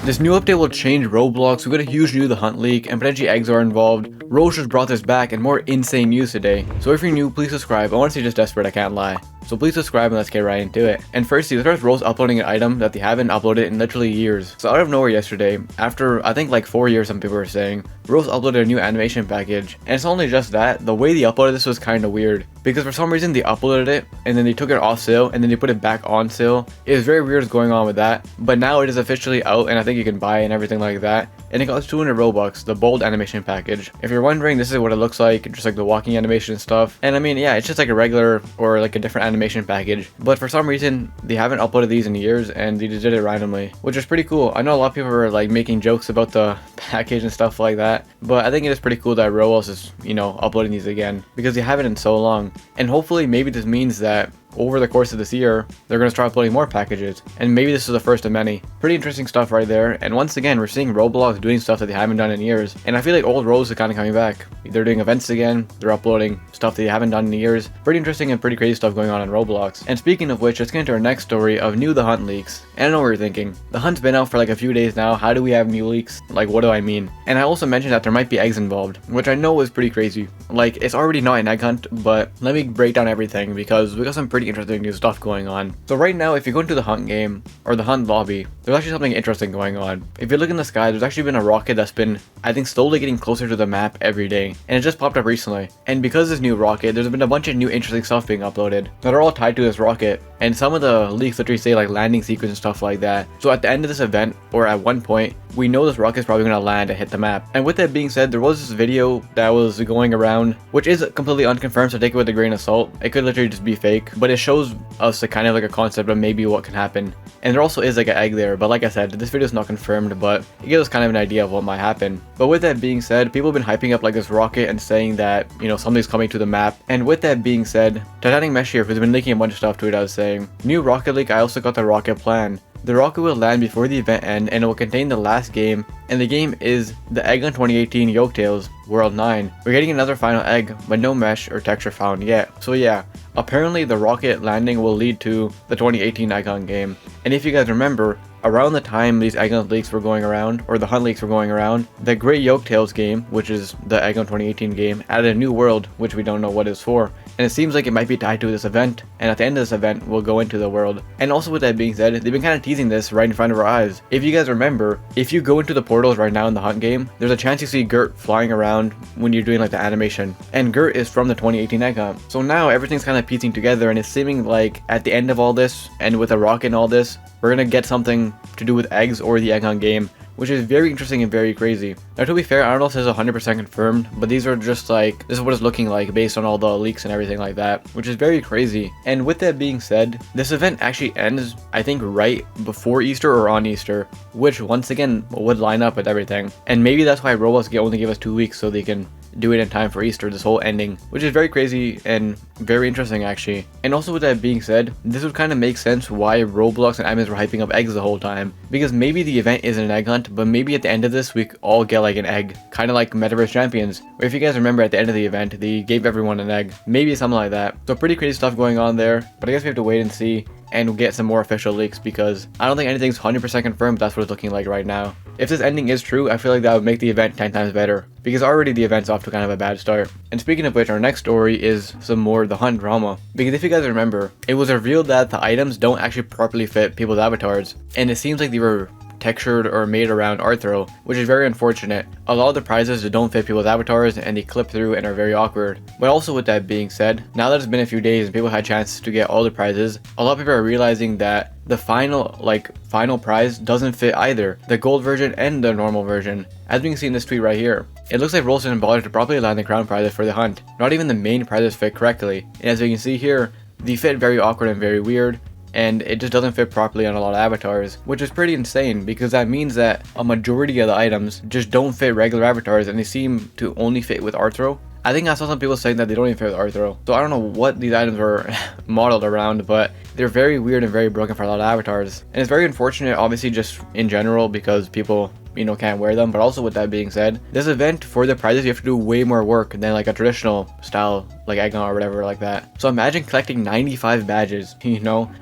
This new update will change Roblox. We got a huge new The Hunt leak, and potentially eggs are involved. Roche just brought this back and more insane news today. So if you're new, please subscribe. I want to see just desperate, I can't lie. So please subscribe and let's get right into it. And firstly, let's start with Rose uploading an item that they haven't uploaded in literally years. So out of nowhere yesterday, after I think like 4 years some people were saying, Rose uploaded a new animation package. And it's not only just that, the way they uploaded this was kind of weird. Because for some reason they uploaded it, and then they took it off sale, and then they put it back on sale. It was very weird what's going on with that. But now it is officially out, and I think you can buy it and everything like that. And it costs 200 Robux, the bold animation package. If you're wondering, this is what it looks like, just like the walking animation stuff. And I mean, yeah, it's just like a regular or like a different animation package. But for some reason, they haven't uploaded these in years, and they just did it randomly, which is pretty cool. I know a lot of people are like making jokes about the package and stuff like that, but I think it is pretty cool that Roblox is, uploading these again, because they haven't in so long. And hopefully, maybe this means that over the course of this year, they're going to start uploading more packages, and maybe this is the first of many. Pretty interesting stuff right there. And once again, we're seeing Roblox doing stuff that they haven't done in years, and I feel like old Rose is kind of coming back. They're doing events again, they're uploading stuff that they haven't done in years. Pretty interesting and pretty crazy stuff going on in Roblox. And speaking of which, let's get into our next story of new The Hunt leaks. And I know what you're thinking, The Hunt's been out for like a few days now, how do we have new leaks? Like, what do I mean? And I also mentioned that there might be eggs involved, which I know is pretty crazy. Like, it's already not an egg hunt, but let me break down everything because we got some pretty interesting new stuff going on. So right now, if you go into the Hunt game or the Hunt lobby, there's actually something interesting going on. If you look in the sky, there's actually been a rocket that's been, I think, slowly getting closer to the map every day, and it just popped up recently. And because of this new rocket, there's been a bunch of new interesting stuff being uploaded that are all tied to this rocket, and some of the leaks literally say like landing sequence and stuff like that. So at the end of this event, or at one point, we know this rocket is probably going to land and hit the map. And with that being said, there was this video that was going around, which is completely unconfirmed, so take it with a grain of salt. It could literally just be fake, but it shows us a kind of like a concept of maybe what can happen. And there also is like an egg there, but like I said, this video is not confirmed, but it gives us kind of an idea of what might happen. But with that being said, people have been hyping up like this rocket and saying that, something's coming to the map. And with that being said, Titanic Mesh here has been leaking a bunch of stuff to it. I was saying, new rocket leak, I also got the rocket plan. The rocket will land before the event end, and it will contain the last game, and the game is the Egg on 2018 Yolktales World 9. We're getting another final egg, but no mesh or texture found yet. So yeah, apparently the rocket landing will lead to the 2018 Egg Hunt game. And if you guys remember, around the time these Egg Hunt leaks were going around, or the Hunt leaks were going around, the Great Yolktales game, which is the Egg Hunt 2018 game, added a new world, which we don't know what it's for. And it seems like it might be tied to this event, and at the end of this event, we'll go into the world. And also with that being said, they've been kind of teasing this right in front of our eyes. If you guys remember, if you go into the portals right now in the Hunt game, there's a chance you see Gert flying around when you're doing like the animation. And Gert is from the 2018 Egg Hunt. So now everything's kind of piecing together, and it's seeming like at the end of all this, and with a rocket and all this, we're gonna get something to do with eggs or the Egg Hunt game, which is very interesting and very crazy. Now to be fair, I don't know if this is 100% confirmed, but these are just like, this is what it's looking like based on all the leaks and everything like that, which is very crazy. And with that being said, this event actually ends, I think, right before Easter or on Easter, which once again would line up with everything. And maybe that's why Roblox only give us 2 weeks so they can do it in time for Easter, this whole ending, which is very crazy and very interesting actually. And also with that being said, this would kind of make sense why Roblox and admins were hyping up eggs the whole time, because maybe the event isn't an egg hunt, but maybe at the end of this we all get like an egg, kind of like Metaverse Champions, where if you guys remember at the end of the event they gave everyone an egg, maybe something like that. So pretty crazy stuff going on there, but I guess we have to wait and see and get some more official leaks, because I don't think anything's 100% confirmed, but that's what it's looking like right now. If this ending is true, I feel like that would make the event 10 times better, because already the event's off to kind of a bad start. And speaking of which, our next story is some more The Hunt drama, because if you guys remember, it was revealed that the items don't actually properly fit people's avatars, and it seems like they were textured or made around Arthro, which is very unfortunate. A lot of the prizes don't fit people's avatars and they clip through and are very awkward. But also with that being said, now that it's been a few days and people had chances to get all the prizes, a lot of people are realizing that the final prize doesn't fit either, the gold version and the normal version. As we can see in this tweet right here, it looks like Rolls didn't bother to properly land the crown prizes for the Hunt. Not even the main prizes fit correctly. And as we can see here, they fit very awkward and very weird, and it just doesn't fit properly on a lot of avatars, which is pretty insane, because that means that a majority of the items just don't fit regular avatars and they seem to only fit with Arthro. I think I saw some people saying that they don't even fit with Arthro. So I don't know what these items were modeled around, but they're very weird and very broken for a lot of avatars. And it's very unfortunate, obviously, just in general, because people can't wear them. But also with that being said, this event, for the prizes, you have to do way more work than like a traditional style, like Egg Hunt or whatever like that. So imagine collecting 95 badges,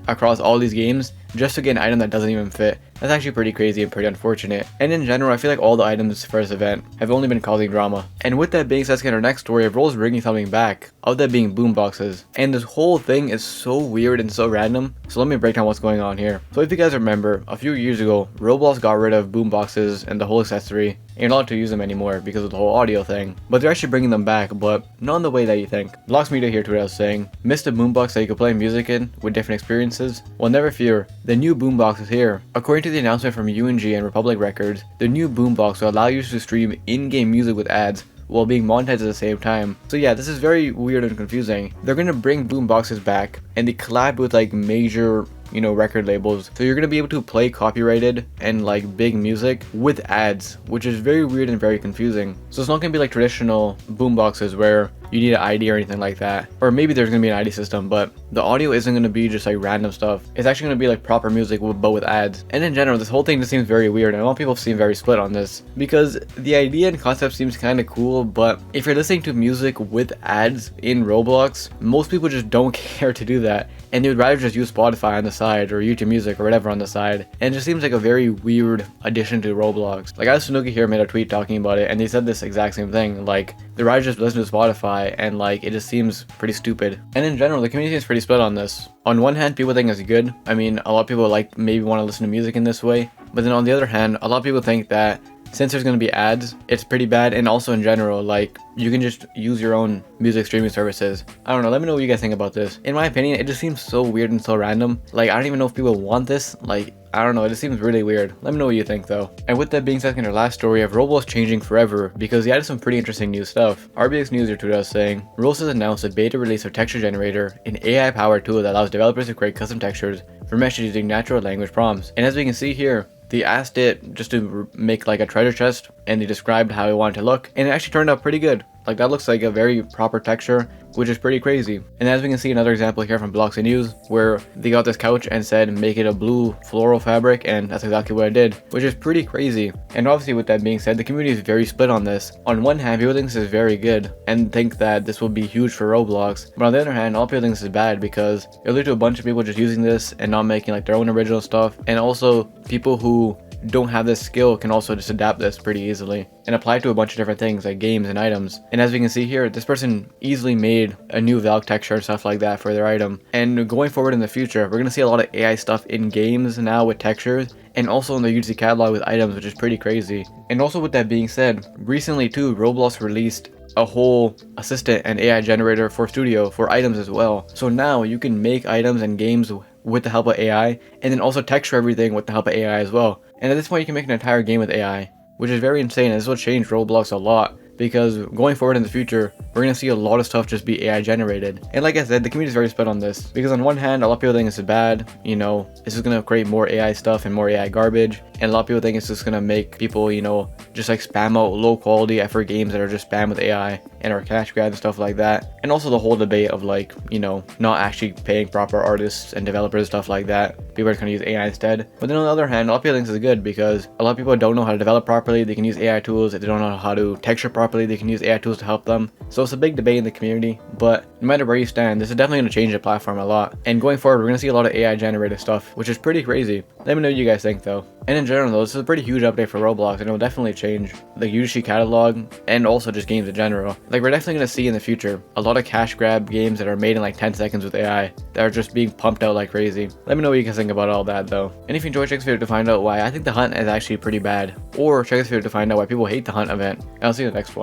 across all these games, just to get an item that doesn't even fit. That's actually pretty crazy and pretty unfortunate. And in general, I feel like all the items for this event have only been causing drama. And with that being said, let's get our next story of Roll's bringing something back, of that being Boomboxes. And this whole thing is so weird and so random, so let me break down what's going on here. So if you guys remember, a few years ago, Roblox got rid of Boomboxes and the whole accessory. You're not allowed to use them anymore because of the whole audio thing. But they're actually bringing them back, but not in the way that you think. Blox Media here to what I was saying. Missed a boombox that you could play music in with different experiences? Well, never fear. The new boombox is here. According to the announcement from UNG and Republic Records, the new boombox will allow users to stream in-game music with ads while being monetized at the same time. So yeah, this is very weird and confusing. They're gonna bring boomboxes back, and they collab with like major, you know, record labels. So you're gonna be able to play copyrighted and like big music with ads, which is very weird and very confusing. So it's not gonna be like traditional boomboxes where you need an ID or anything like that. Or maybe there's gonna be an ID system, but the audio isn't gonna be just like random stuff. It's actually gonna be like proper music but with ads. And in general, this whole thing just seems very weird, and a lot of people seem very split on this because the idea and concept seems kind of cool, but if you're listening to music with ads in Roblox, most people just don't care to do that, and they would rather just use Spotify on the side or YouTube Music or whatever on the side. And it just seems like a very weird addition to Roblox. Like, Sunuki here made a tweet talking about it, and they said this exact same thing. Like, they'd rather just listen to Spotify, and like, it just seems pretty stupid. And in general, the community is pretty split on this. On one hand, people think it's good. I mean, a lot of people like maybe want to listen to music in this way, but then on the other hand, a lot of people think that since there's going to be ads, it's pretty bad. And also in general, like, you can just use your own music streaming services. I don't know, let me know what you guys think about this. In my opinion, it just seems so weird and so random. Like, I don't even know if people want this. Like, I don't know, it just seems really weird. Let me know what you think though. And with that being said, in our last story of Roblox changing forever, because he added some pretty interesting new stuff. RBX News tweeted us saying, Roblox has announced a beta release of Texture Generator, an AI powered tool that allows developers to create custom textures for mesh using natural language prompts. And as we can see here, they asked it just to make like a treasure chest, and they described how it wanted to look, and it actually turned out pretty good. Like, that looks like a very proper texture, which is pretty crazy. And as we can see, another example here from Bloxy News, where they got this couch and said make it a blue floral fabric, and that's exactly what it did, which is pretty crazy. And obviously, with that being said, the community is very split on this. On one hand, people think this is very good and think that this will be huge for Roblox, but on the other hand, all people think this is bad because it'll lead to a bunch of people just using this and not making like their own original stuff. And also, people who don't have this skill can also just adapt this pretty easily and apply it to a bunch of different things like games and items. And as we can see here, this person easily made a new Valk texture and stuff like that for their item. And going forward in the future, we're gonna see a lot of AI stuff in games now with textures, and also in the UGC catalog with items, which is pretty crazy. And also with that being said, recently too, Roblox released a whole assistant and AI generator for Studio for items as well. So now you can make items and games with the help of AI, and then also texture everything with the help of AI as well. And at this point, you can make an entire game with AI, which is very insane, and this will change Roblox a lot, because going forward in the future, we're going to see a lot of stuff just be AI generated. And like I said, the community is very split on this, because on one hand, a lot of people think this is bad, you know, this is going to create more AI stuff and more AI garbage, and a lot of people think it's just going to make people, you know, just like spam out low quality effort games that are just spam with AI and our cash grab and stuff like that. And also the whole debate of like, you know, not actually paying proper artists and developers, stuff like that. People are going to use AI instead. But then on the other hand, a lot of people think this is good because a lot of people don't know how to develop properly. They can use AI tools. If they don't know how to texture properly, they can use AI tools to help them. So it's a big debate in the community, but no matter where you stand, this is definitely going to change the platform a lot. And going forward, we're going to see a lot of AI generated stuff, which is pretty crazy. Let me know what you guys think though. And in general though, this is a pretty huge update for Roblox, and it will definitely change the UGC catalog and also just games in general. Like, we're definitely going to see in the future a lot of cash grab games that are made in like 10 seconds with AI that are just being pumped out like crazy. Let me know what you guys think about all that though. And if you enjoyed, check this video to find out why I think the Hunt is actually pretty bad, or check this video to find out why people hate the Hunt event. And I'll see you in the next one.